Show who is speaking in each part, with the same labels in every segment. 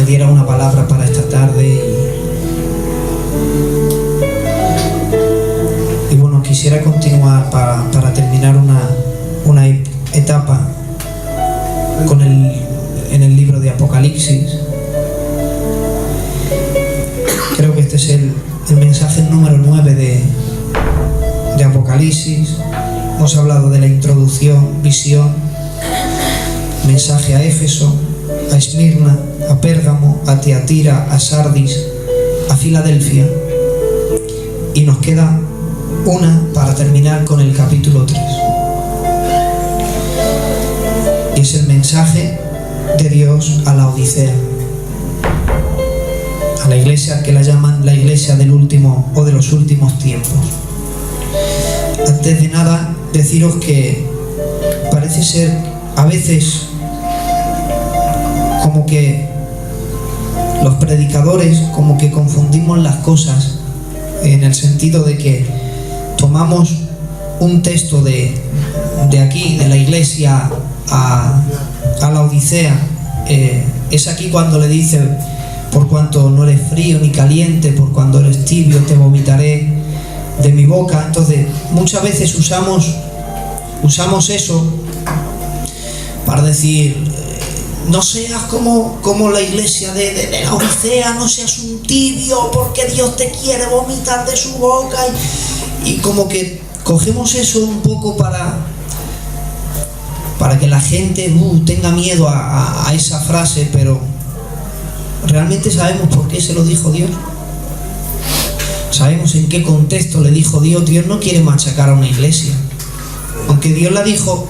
Speaker 1: diera una palabra para esta tarde y bueno, quisiera continuar para terminar una etapa en el libro de Apocalipsis. Creo que este es el mensaje número 9 de Apocalipsis. Hemos hablado de la introducción, visión, mensaje a Éfeso, a Esmirna, a Pérgamo, a Tiatira, a Sardis, a Filadelfia, y nos queda una para terminar con el capítulo 3. Y es el mensaje de Dios a la Odisea, a la iglesia que la llaman la iglesia del último o de los últimos tiempos. Antes de nada, deciros que parece ser a veces como que los predicadores como que confundimos las cosas, en el sentido de que tomamos un texto de aquí, de la iglesia a la Odisea. Es aquí cuando le dice: por cuanto no eres frío ni caliente, por cuando eres tibio, te vomitaré de mi boca. Entonces muchas veces usamos eso para decir: no seas como la iglesia de la Odisea, no seas un tibio, porque Dios te quiere vomitar de su boca. Y como que cogemos eso un poco para que la gente tenga miedo a esa frase, pero ¿realmente sabemos por qué se lo dijo Dios? ¿Sabemos en qué contexto le dijo Dios? Dios no quiere machacar a una iglesia. Aunque Dios la dijo,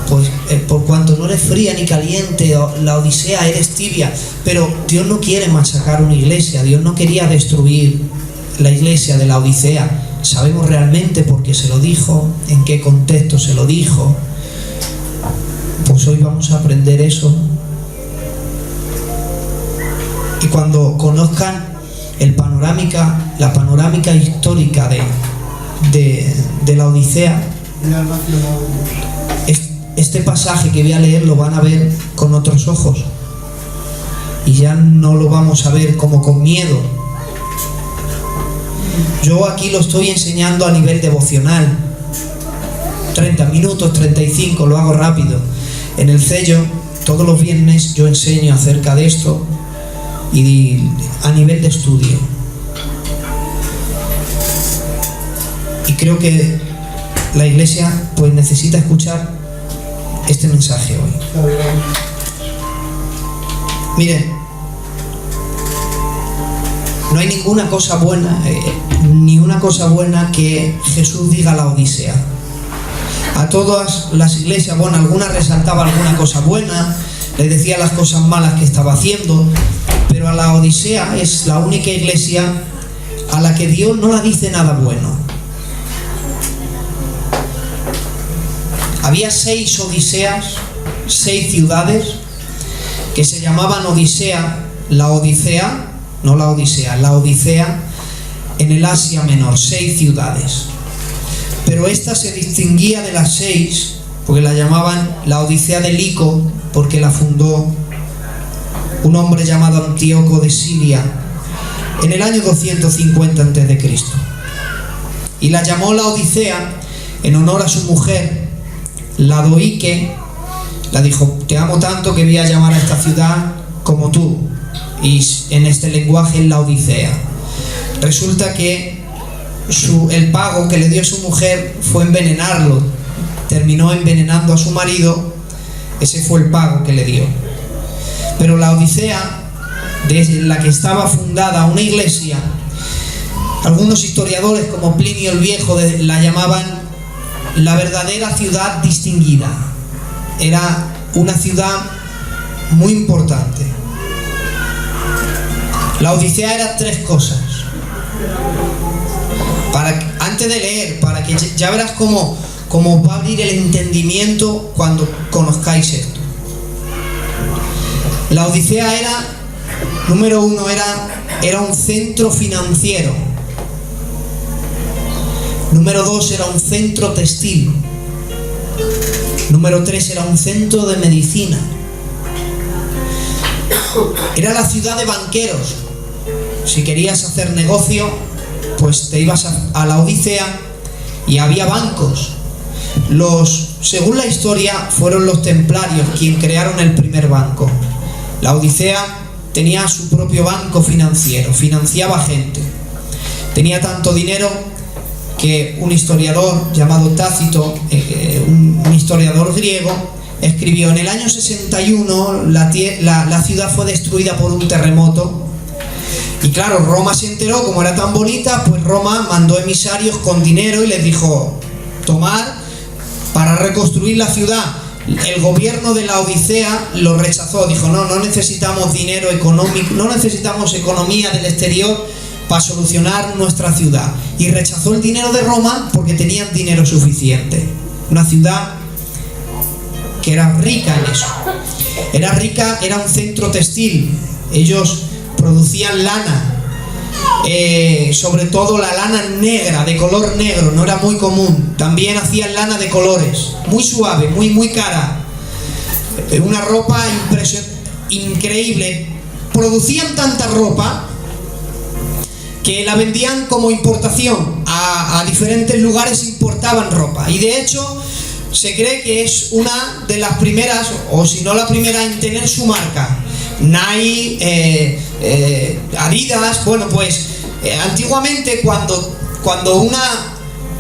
Speaker 1: pues por cuanto no eres fría ni caliente, la Odisea, eres tibia. Pero Dios no quiere machacar a una iglesia. Dios no quería destruir la iglesia de la Odisea. ¿Sabemos realmente por qué se lo dijo? ¿En qué contexto se lo dijo? Pues hoy vamos a aprender eso. Y cuando conozcan la panorámica histórica de la Odisea, este pasaje que voy a leer lo van a ver con otros ojos, y ya no lo vamos a ver como con miedo. Yo aquí lo estoy enseñando a nivel devocional, 30 minutos, 35, lo hago rápido. En el sello, todos los viernes yo enseño acerca de esto, y a nivel de estudio. Y creo que la iglesia pues necesita escuchar este mensaje hoy. Miren, no hay ninguna cosa buena, ni una cosa buena que Jesús diga a la Odisea. A todas las iglesias, bueno, algunas resaltaba alguna cosa buena, le decía las cosas malas que estaba haciendo, pero a la Odisea es la única iglesia a la que Dios no la dice nada bueno. Había 6 Odiseas, 6 ciudades que se llamaban Odisea, la Odisea en el Asia Menor, 6 ciudades. Pero esta se distinguía de las 6 porque la llamaban la Odisea de Lico, porque la fundó un hombre llamado Antíoco de Siria en el año 250 a.C. Y la llamó la Odisea en honor a su mujer, Laodique. La dijo: te amo tanto que voy a llamar a esta ciudad como tú. Y en este lenguaje, la Odisea. Resulta que el pago que le dio su mujer fue envenenarlo. Terminó envenenando a su marido. Ese fue el pago que le dio. Pero la Odisea, desde la que estaba fundada una iglesia, algunos historiadores como Plinio el Viejo la llamaban la verdadera ciudad distinguida. Era una ciudad muy importante. La Odisea era 3 cosas. Antes de leer, para que ya verás cómo va a abrir el entendimiento cuando conozcáis esto. La Odisea era, número 1, era un centro financiero. Número 2, era un centro textil. Número 3, era un centro de medicina. Era la ciudad de banqueros. Si querías hacer negocio, pues te ibas a la Odisea y había bancos. Según la historia, fueron los templarios quienes crearon el primer banco. La Odisea tenía su propio banco financiero, financiaba gente. Tenía tanto dinero que un historiador llamado Tácito, un historiador griego, escribió: en el año 61 la ciudad fue destruida por un terremoto. Y claro, Roma se enteró, como era tan bonita, pues Roma mandó emisarios con dinero y les dijo: tomar para reconstruir la ciudad. El gobierno de la Odisea lo rechazó, dijo: no necesitamos dinero económico, no necesitamos economía del exterior para solucionar nuestra ciudad. Y rechazó el dinero de Roma porque tenían dinero suficiente. Una ciudad que era rica en eso. Era rica, era un centro textil. Ellos producían lana, sobre todo la lana negra, de color negro, no era muy común. También hacían lana de colores, muy suave, muy cara. Una ropa increíble. Producían tanta ropa que la vendían como importación. A diferentes lugares importaban ropa. Y de hecho, se cree que es una de las primeras, o si no la primera, en tener su marca. Nike, Adidas. Bueno, pues antiguamente cuando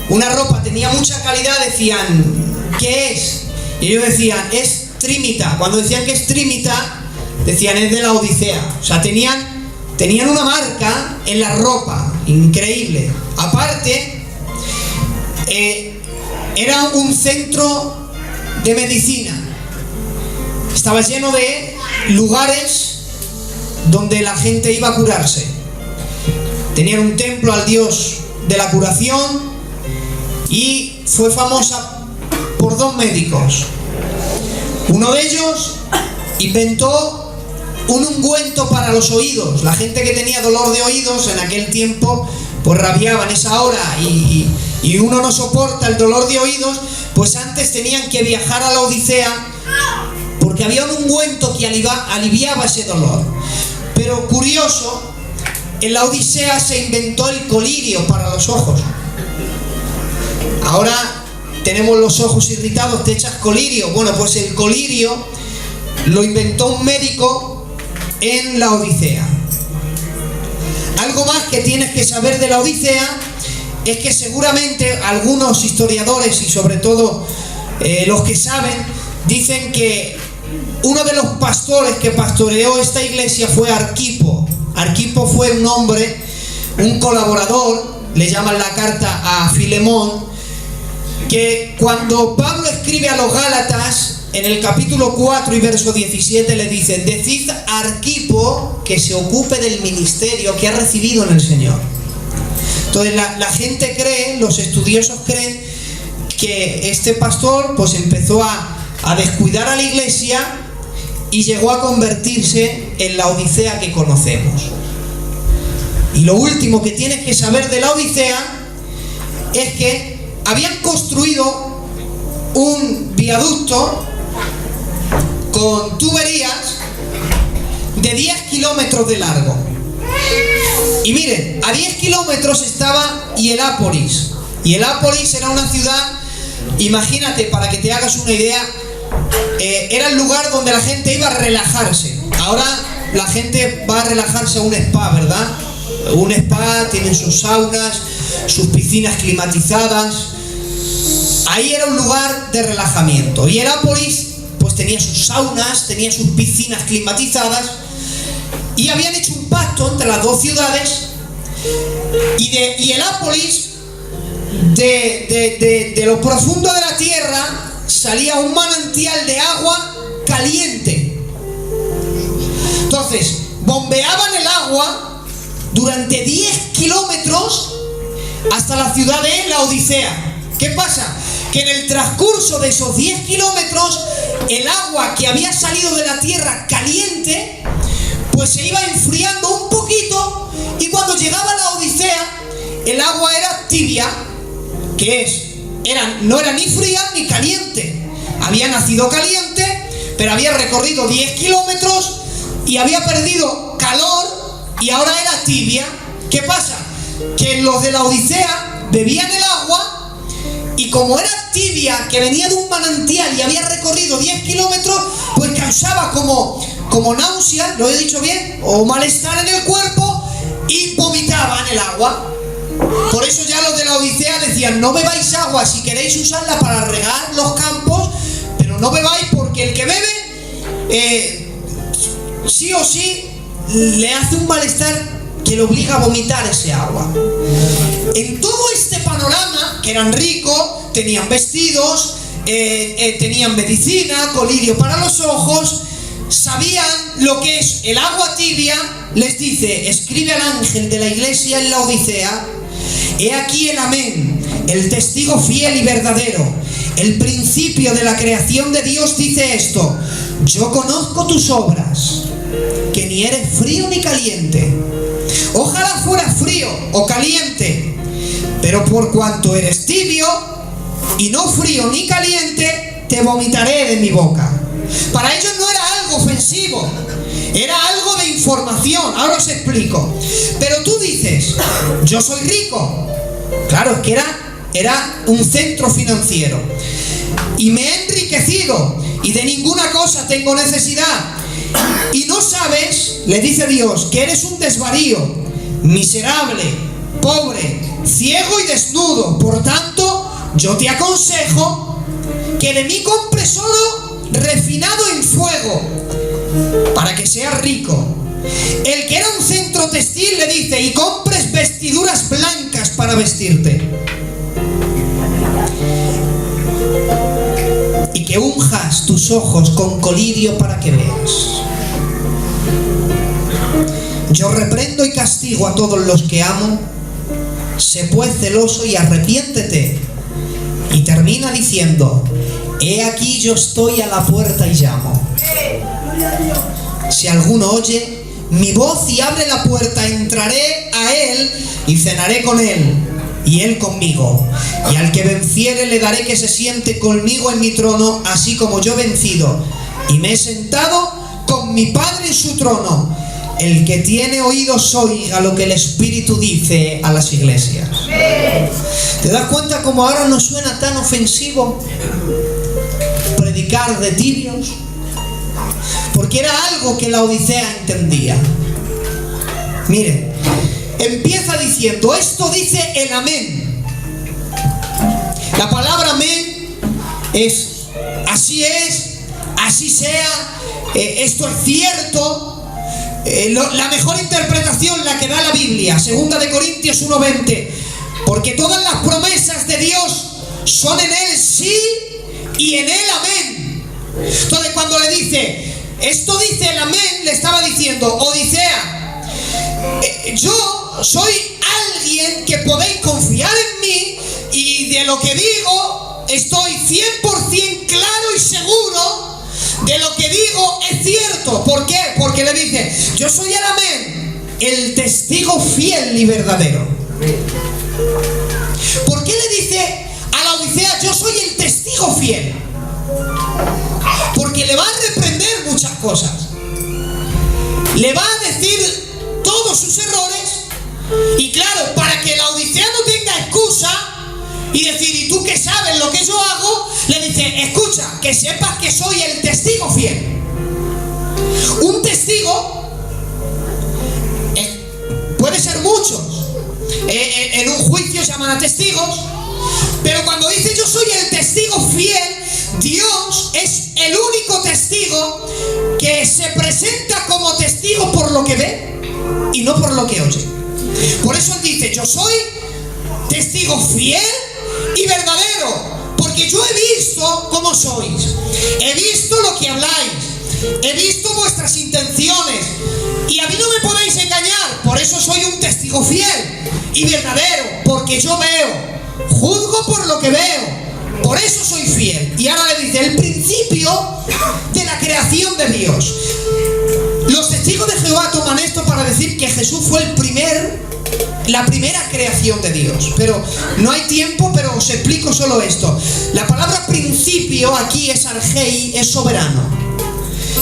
Speaker 1: una ropa tenía mucha calidad, decían: ¿qué es? Y ellos decían: es Trimita. Cuando decían que es Trimita, decían: es de la Odisea. O sea, tenían una marca en la ropa increíble. Aparte, era un centro de medicina. Estaba lleno de lugares donde la gente iba a curarse. Tenían un templo al dios de la curación y fue famosa por dos médicos. Uno de ellos inventó un ungüento para los oídos. La gente que tenía dolor de oídos en aquel tiempo pues rabiaba en esa hora y uno no soporta el dolor de oídos, pues antes tenían que viajar a la Odisea porque había un ungüento que aliviaba ese dolor. Pero curioso, en la Odisea se inventó el colirio para los ojos. Ahora tenemos los ojos irritados, te echas colirio. Bueno, pues el colirio lo inventó un médico en la Odisea. Algo más que tienes que saber de la Odisea es que seguramente algunos historiadores y sobre todo los que saben, dicen que uno de los pastores que pastoreó esta iglesia fue Arquipo. Arquipo fue un hombre, un colaborador, le llaman la carta a Filemón, que cuando Pablo escribe a los Gálatas, en el capítulo 4 y verso 17 le dicen: decid a Arquipo que se ocupe del ministerio que ha recibido en el Señor. Entonces la gente cree, los estudiosos creen que este pastor pues empezó a descuidar a la iglesia y llegó a convertirse en la Odisea que conocemos. Y lo último que tienes que saber de la Odisea es que habían construido un viaducto con tuberías de 10 kilómetros de largo. Y miren, a 10 kilómetros estaba Hierápolis. Hierápolis era una ciudad, imagínate, para que te hagas una idea, era el lugar donde la gente iba a relajarse. Ahora la gente va a relajarse a un spa, ¿verdad? Un spa, tienen sus saunas, sus piscinas climatizadas. Ahí era un lugar de relajamiento. Y Hierápolis pues tenía sus saunas, tenía sus piscinas climatizadas, y habían hecho un pacto entre las dos ciudades. Y de Hierápolis, de lo profundo de la tierra, salía un manantial de agua caliente. Entonces bombeaban el agua durante 10 kilómetros hasta la ciudad de la Odisea. ¿Qué pasa? Que en el transcurso de esos 10 kilómetros el agua que había salido de la tierra caliente pues se iba enfriando un poquito, y cuando llegaba a la Odisea el agua era tibia, no era ni fría ni caliente. Había nacido caliente, pero había recorrido 10 kilómetros y había perdido calor y ahora era tibia. ¿Qué pasa? Que los de la Odisea bebían el agua y como era tibia, que venía de un manantial y había recorrido 10 kilómetros, pues causaba como náusea, ¿lo he dicho bien? O malestar en el cuerpo y vomitaban el agua. Por eso ya los de la Odisea decían: no bebáis agua si queréis usarla para regar los campos, pero no bebáis porque el que bebe sí o sí le hace un malestar que le obliga a vomitar ese agua. En todo este panorama, que eran ricos, tenían vestidos, tenían medicina, colirio para los ojos, sabían lo que es el agua tibia, les dice: escribe al ángel de la iglesia en la Odisea: he aquí el amén, el testigo fiel y verdadero, el principio de la creación de Dios dice esto: yo conozco tus obras, que ni eres frío ni caliente. Ojalá fueras frío o caliente, pero por cuanto eres tibio y no frío ni caliente, te vomitaré de mi boca. Para ellos no era algo ofensivo, era algo de información. Ahora os explico. Pero tú dices: yo soy rico. Claro, es que era un centro financiero y me he enriquecido y de ninguna cosa tengo necesidad. Y no sabes, le dice Dios, que eres un desvarío, miserable, pobre, ciego y desnudo. Por tanto, yo te aconsejo que de mí compres oro refinado en fuego, para que seas rico. El que era un centro textil le dice: y compres vestiduras blancas para vestirte, y que unjas tus ojos con colirio para que veas. Yo reprendo y castigo a todos los que amo. Sé pues celoso y arrepiéntete. Y termina diciendo: he aquí yo estoy a la puerta y llamo. Si alguno oye mi voz y abre la puerta, entraré a él y cenaré con él, y él conmigo. Y al que venciere le daré que se siente conmigo en mi trono, así como yo he vencido y me he sentado con mi Padre en su trono. El que tiene oídos oiga lo que el Espíritu dice a las iglesias. ¿Te das cuenta cómo ahora no suena tan ofensivo predicar de tibios? Porque era algo que la Odisea entendía. Miren, empieza diciendo: esto dice el amén. La palabra amén es así sea, esto es cierto. La mejor interpretación, la que da la Biblia, 2 de Corintios 1:20, porque todas las promesas de Dios son en él sí y en él amén. Entonces cuando le dice: esto dice el amén, le estaba diciendo: Odisea, yo soy alguien que podéis confiar en mí, y de lo que digo estoy 100% claro y seguro de lo que digo es cierto. ¿Por qué? Porque le dice: yo soy el amén, el testigo fiel y verdadero. ¿Por qué le dice a la Odisea: yo soy el testigo fiel? Porque le va a reprender muchas cosas, le va a decir todos sus errores, y claro, para que la Odisea no tenga excusa y decir: ¿y tú qué sabes lo que yo hago? Le dice: escucha, que sepas que soy el testigo fiel. Un testigo puede ser muchos. En un juicio llaman a testigos, pero cuando dice yo soy el testigo fiel, Dios es el único testigo que se presenta como testigo por lo que ve y no por lo que oye. Por eso él dice: yo soy testigo fiel y verdadero, porque yo he visto cómo sois, he visto lo que habláis, he visto vuestras intenciones, y a mí no me podéis engañar. Por eso soy un testigo fiel y verdadero, porque yo veo, juzgo por lo que veo, por eso soy fiel. Y ahora le dice: el principio de la creación de Dios. Los testigos de Jehová toman esto para decir que Jesús fue la primera creación de Dios. Pero no hay tiempo, pero os explico solo esto. La palabra principio aquí es argei, es soberano.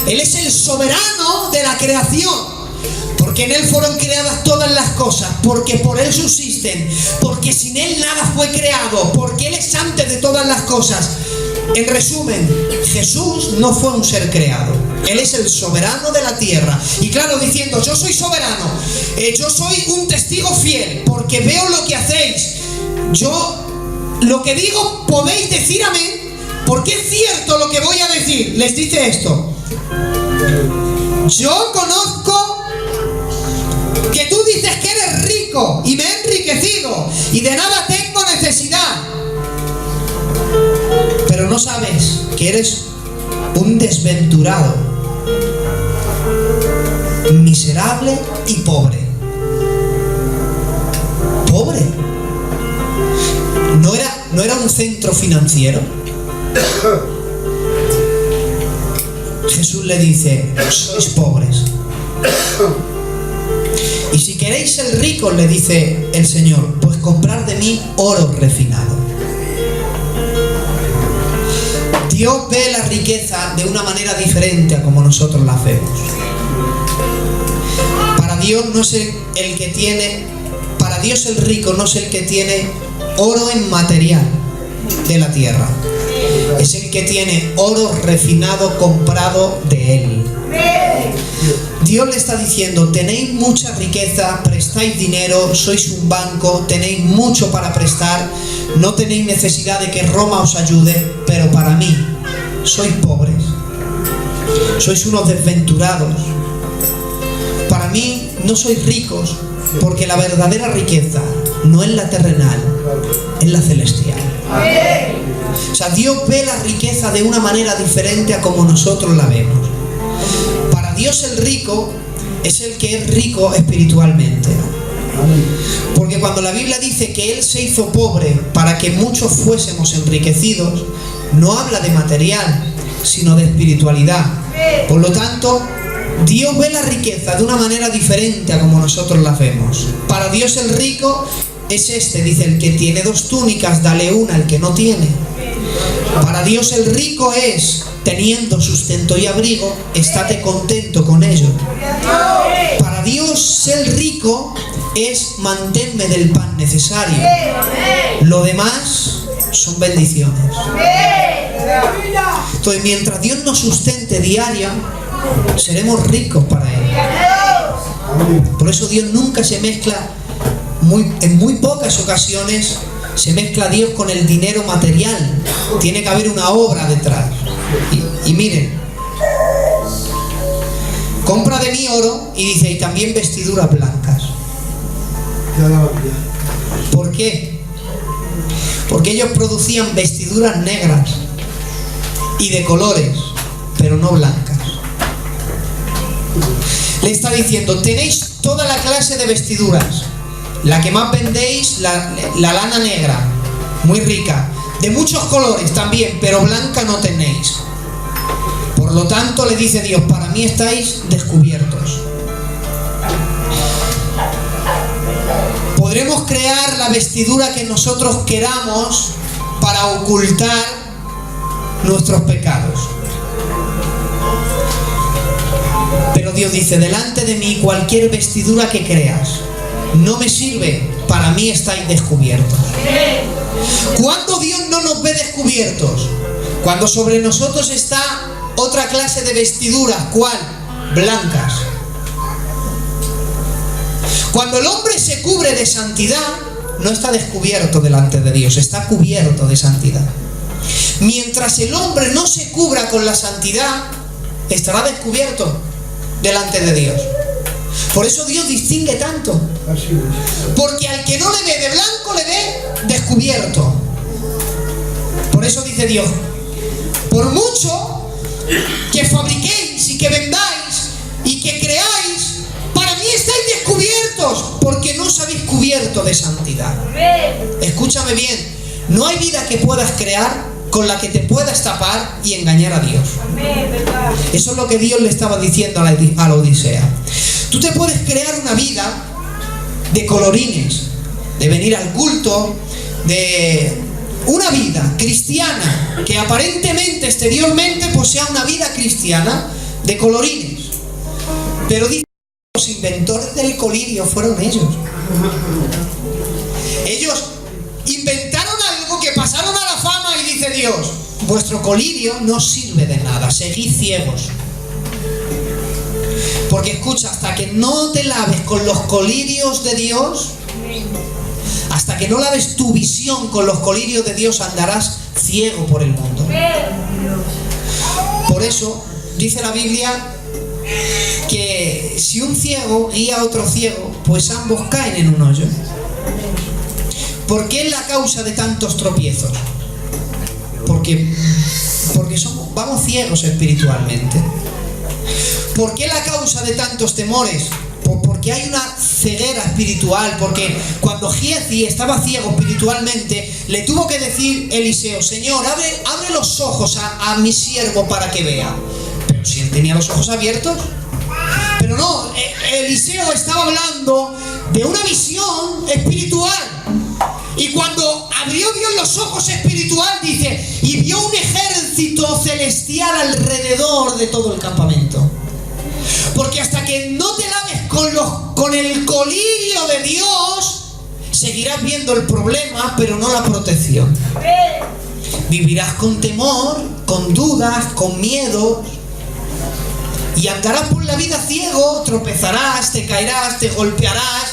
Speaker 1: Él es el soberano de la creación. Porque en Él fueron creadas todas las cosas, porque por Él subsisten, porque sin Él nada fue creado, porque Él es antes de todas las cosas. En resumen, Jesús no fue un ser creado. Él es el soberano de la tierra. Y claro, diciendo, yo soy soberano, yo soy un testigo fiel, porque veo lo que hacéis. Yo lo que digo podéis decir amén, porque es cierto lo que voy a decir. Les dice esto: yo conozco que tú dices que eres rico y me he enriquecido y de nada tengo necesidad, pero no sabes que eres un desventurado, miserable y pobre. Pobre. ¿No era un centro financiero? Jesús le dice, sois pobres. Y si queréis ser ricos, le dice el Señor, pues comprad de mí oro refinado. Dios ve la riqueza de una manera diferente a como nosotros la vemos. Para Dios no es el que tiene, para Dios el rico no es el que tiene oro en material de la tierra. Es el que tiene oro refinado comprado de Él. Dios le está diciendo, tenéis mucha riqueza, prestáis dinero, sois un banco, tenéis mucho para prestar, no tenéis necesidad de que Roma os ayude, pero para mí, sois pobres, sois unos desventurados. Para mí no sois ricos, porque la verdadera riqueza no es la terrenal, es la celestial. O sea, Dios ve la riqueza de una manera diferente a como nosotros la vemos. Para Dios el rico es el que es rico espiritualmente. Porque cuando la Biblia dice que Él se hizo pobre para que muchos fuésemos enriquecidos, no habla de material, sino de espiritualidad. Por lo tanto, Dios ve la riqueza de una manera diferente a como nosotros la vemos. Para Dios el rico es este, dice, el que tiene 2 túnicas, dale una al que no tiene. Para Dios el rico es, teniendo sustento y abrigo, estate contento con ello. Para Dios ser rico es manténme del pan necesario. Lo demás son bendiciones. Entonces, mientras Dios nos sustente diaria, seremos ricos para Él. Por eso Dios nunca se mezcla, en muy pocas ocasiones se mezcla Dios con el dinero material. Tiene que haber una obra detrás. Y miren, compra de mí oro y dice, y también vestiduras blancas. ¿Por qué? Porque ellos producían vestiduras negras y de colores, pero no blancas. Le está diciendo, tenéis toda la clase de vestiduras. La que más vendéis, la lana negra, muy rica, de muchos colores también, pero blanca no tenéis. Por lo tanto, le dice Dios, para mí estáis descubiertos. Podremos crear la vestidura que nosotros queramos para ocultar nuestros pecados. Pero Dios dice, delante de mí cualquier vestidura que creas no me sirve, para mí estáis descubiertos. ¿Cuándo Dios no nos ve descubiertos? Cuando sobre nosotros está otra clase de vestiduras. ¿Cuál? Blancas. Cuando el hombre se cubre de santidad, no está descubierto delante de Dios, está cubierto de santidad. Mientras el hombre no se cubra con la santidad, estará descubierto delante de Dios. Por eso Dios distingue tanto. Porque al que no le ve de blanco, le ve descubierto. Por eso dice Dios, por mucho que fabriquéis y que vendáis y que creáis, para mí estáis descubiertos, porque no os habéis cubierto de santidad. Escúchame bien, no hay vida que puedas crear con la que te puedas tapar y engañar a Dios. Eso es lo que Dios le estaba diciendo a la Odisea. Tú te puedes crear una vida de colorines, de venir al culto, de una vida cristiana que aparentemente, exteriormente, pues sea una vida cristiana, de colorines. Pero dice que los inventores del colirio fueron ellos. Ellos inventaron algo que pasaron a la fama y dice Dios: vuestro colirio no sirve de nada, seguid ciegos. Porque escucha, hasta que no te laves con los colirios de Dios, hasta que no laves tu visión con los colirios de Dios, andarás ciego por el mundo. Por eso dice la Biblia que si un ciego guía a otro ciego, pues ambos caen en un hoyo. ¿Por qué es la causa de tantos tropiezos? Porque vamos ciegos espiritualmente. ¿Por qué la causa de tantos temores? Porque hay una ceguera espiritual. Porque cuando Giezi estaba ciego espiritualmente, le tuvo que decir Eliseo: Señor, abre los ojos a mi siervo para que vea. Pero si él tenía los ojos abiertos. Pero no, Eliseo estaba hablando de una visión espiritual. Y cuando abrió Dios los ojos espiritual, dice, y vio un ejército celestial alrededor de todo el campamento. Porque hasta que no te laves con el colirio de Dios, seguirás viendo el problema, pero no la protección. Vivirás con temor, con dudas, con miedo, y andarás por la vida ciego, tropezarás, te caerás, te golpearás.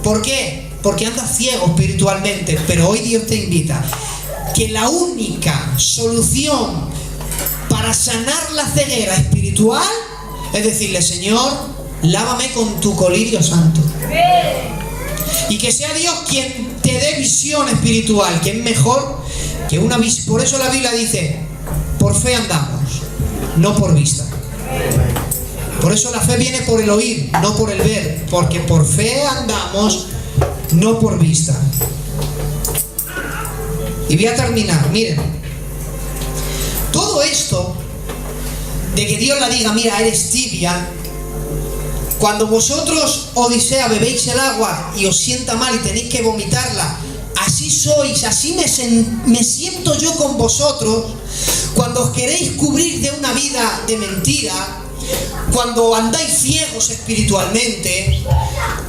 Speaker 1: ¿Por qué? Porque andas ciego espiritualmente. Pero hoy Dios te invita que la única solución para sanar la ceguera espiritual es decirle: Señor, lávame con tu colirio santo. Y que sea Dios quien te dé visión espiritual, que es mejor que una visión. Por eso la Biblia dice: por fe andamos, no por vista. Por eso la fe viene por el oír, no por el ver. Porque por fe andamos, no por vista. Y voy a terminar, miren. Todo esto de que Dios la diga: mira, eres tibia. Cuando vosotros, Odisea, bebéis el agua y os sienta mal y tenéis que vomitarla, así sois, así me siento yo con vosotros. Cuando os queréis cubrir de una vida de mentira, cuando andáis ciegos espiritualmente,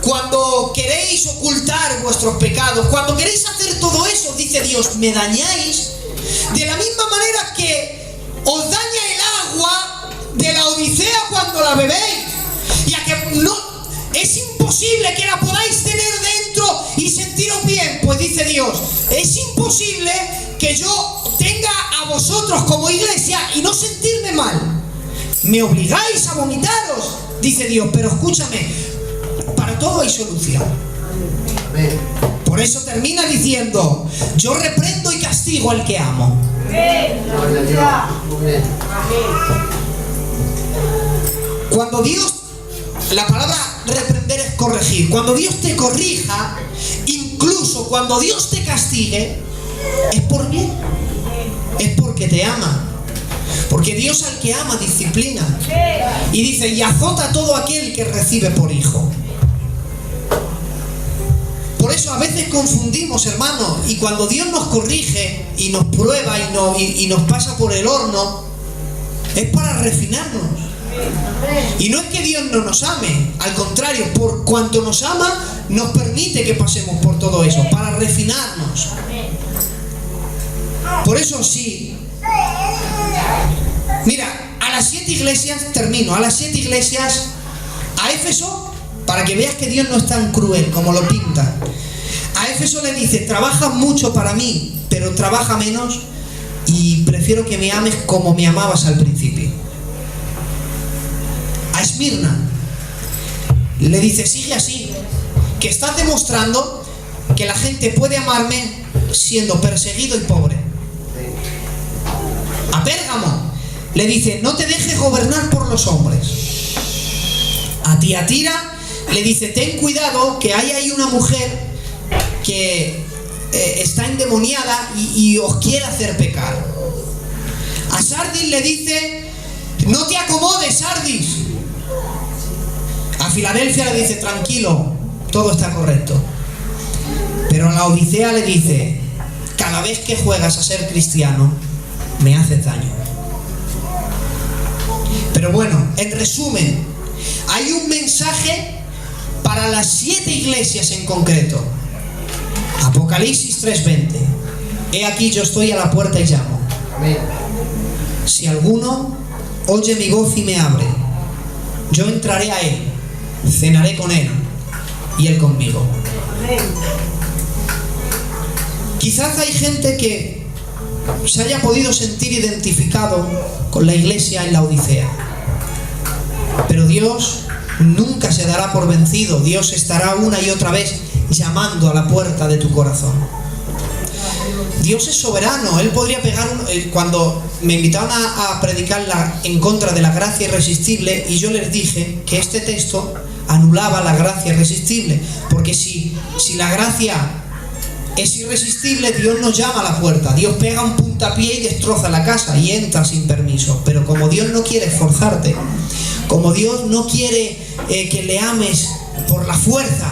Speaker 1: cuando queréis ocultar vuestros pecados, cuando queréis hacer todo eso, dice Dios, me dañáis de la misma manera que os daña el agua de la Odisea cuando la bebéis. Y a que no, es imposible que la podáis tener dentro y sentiros bien. Pues dice Dios, es imposible que yo tenga a vosotros como iglesia y no sentirme mal. Me obligáis a vomitaros, dice Dios, pero escúchame, para todo hay solución. Por eso termina diciendo: yo reprendo y castigo al que amo. Cuando Dios, la palabra reprender es corregir. Cuando Dios te corrija, incluso cuando Dios te castigue, es por bien, es porque te ama. Porque Dios al que ama disciplina. Y dice: y azota a todo aquel que recibe por hijo. Por eso a veces confundimos, hermanos. Y cuando Dios nos corrige y nos prueba y nos pasa por el horno, es para refinarnos. Y no es que Dios no nos ame, al contrario, por cuanto nos ama, nos permite que pasemos por todo eso, para refinarnos. Por eso sí. Mira, a las 7 iglesias, termino, a las 7 iglesias, a Éfeso, para que veas que Dios no es tan cruel como lo pinta. A Éfeso le dice: trabaja mucho para mí, pero trabaja menos, y prefiero que me ames como me amabas al principio. A Esmirna le dice: sigue así, que estás demostrando que la gente puede amarme siendo perseguido y pobre. A Pérgamo le dice: no te dejes gobernar por los hombres. A Tiatira le dice: ten cuidado, que hay ahí una mujer que está endemoniada y os quiere hacer pecar. A Sardis le dice: no te acomodes, Sardis. A Filadelfia le dice: tranquilo, todo está correcto. Pero a la Odisea le dice: cada vez que juegas a ser cristiano, me haces daño. Pero bueno, en resumen, hay un mensaje para las 7 iglesias en concreto. Apocalipsis 3:20. He aquí yo estoy a la puerta y llamo. Amén. Si alguno oye mi voz y me abre, yo entraré a él, cenaré con él y él conmigo. Amén. Quizás hay gente que se haya podido sentir identificado con la iglesia en la Odisea, pero Dios nunca se dará por vencido. Dios estará una y otra vez llamando a la puerta de tu corazón. Dios es soberano. Él podría pegar cuando me invitaron a predicar en contra de la gracia irresistible, y yo les dije que este texto anulaba la gracia irresistible, porque si la gracia es irresistible, Dios nos llama a la puerta. Dios pega un puntapié y destroza la casa y entra sin permiso. Pero como Dios no quiere esforzarte, como Dios no quiere que le ames por la fuerza,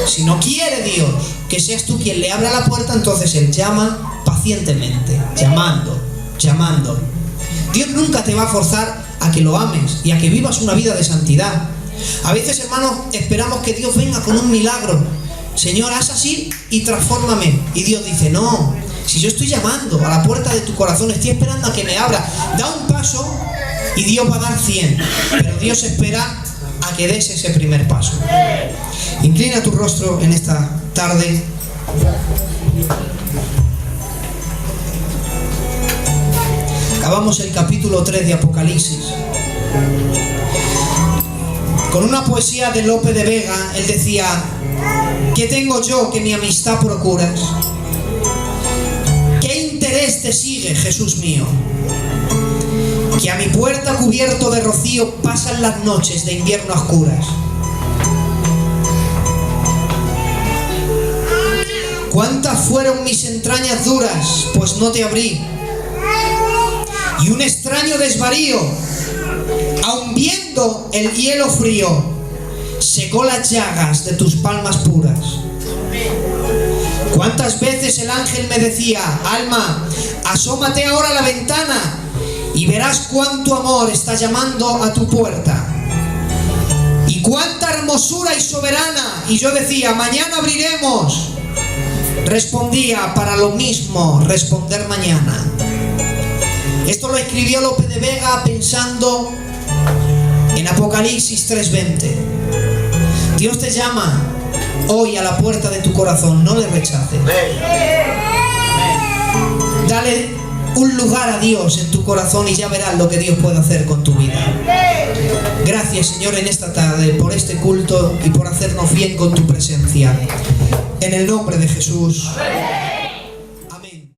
Speaker 1: si no quiere Dios que seas tú quien le abra la puerta, entonces Él llama pacientemente, llamando. Dios nunca te va a forzar a que lo ames y a que vivas una vida de santidad. A veces, hermanos, esperamos que Dios venga con un milagro. Señor, haz así y transfórmame. Y Dios dice, no, si yo estoy llamando a la puerta de tu corazón, estoy esperando a que me abra. Da un paso y Dios va a dar 100. Pero Dios espera a que des ese primer paso. Inclina tu rostro en esta tarde. Acabamos el capítulo 3 de Apocalipsis con una poesía de Lope de Vega. Él decía: ¿qué tengo yo que mi amistad procuras? ¿Qué interés te sigue, Jesús mío? Que a mi puerta cubierto de rocío pasan las noches de invierno a oscuras. ¿Cuántas fueron mis entrañas duras, pues no te abrí? Y un extraño desvarío, aun viendo el hielo frío, secó las llagas de tus palmas puras. ¿Cuántas veces el ángel me decía: alma, asómate ahora a la ventana y verás cuánto amor está llamando a tu puerta? Y cuánta hermosura y soberana. Y yo decía: mañana abriremos. Respondía: para lo mismo responder mañana. Esto lo escribió Lope de Vega pensando en Apocalipsis 3:20. Dios te llama hoy a la puerta de tu corazón, no le rechaces. Dale un lugar a Dios en tu corazón y ya verás lo que Dios puede hacer con tu vida. Gracias, Señor, en esta tarde por este culto y por hacernos bien con tu presencia. En el nombre de Jesús.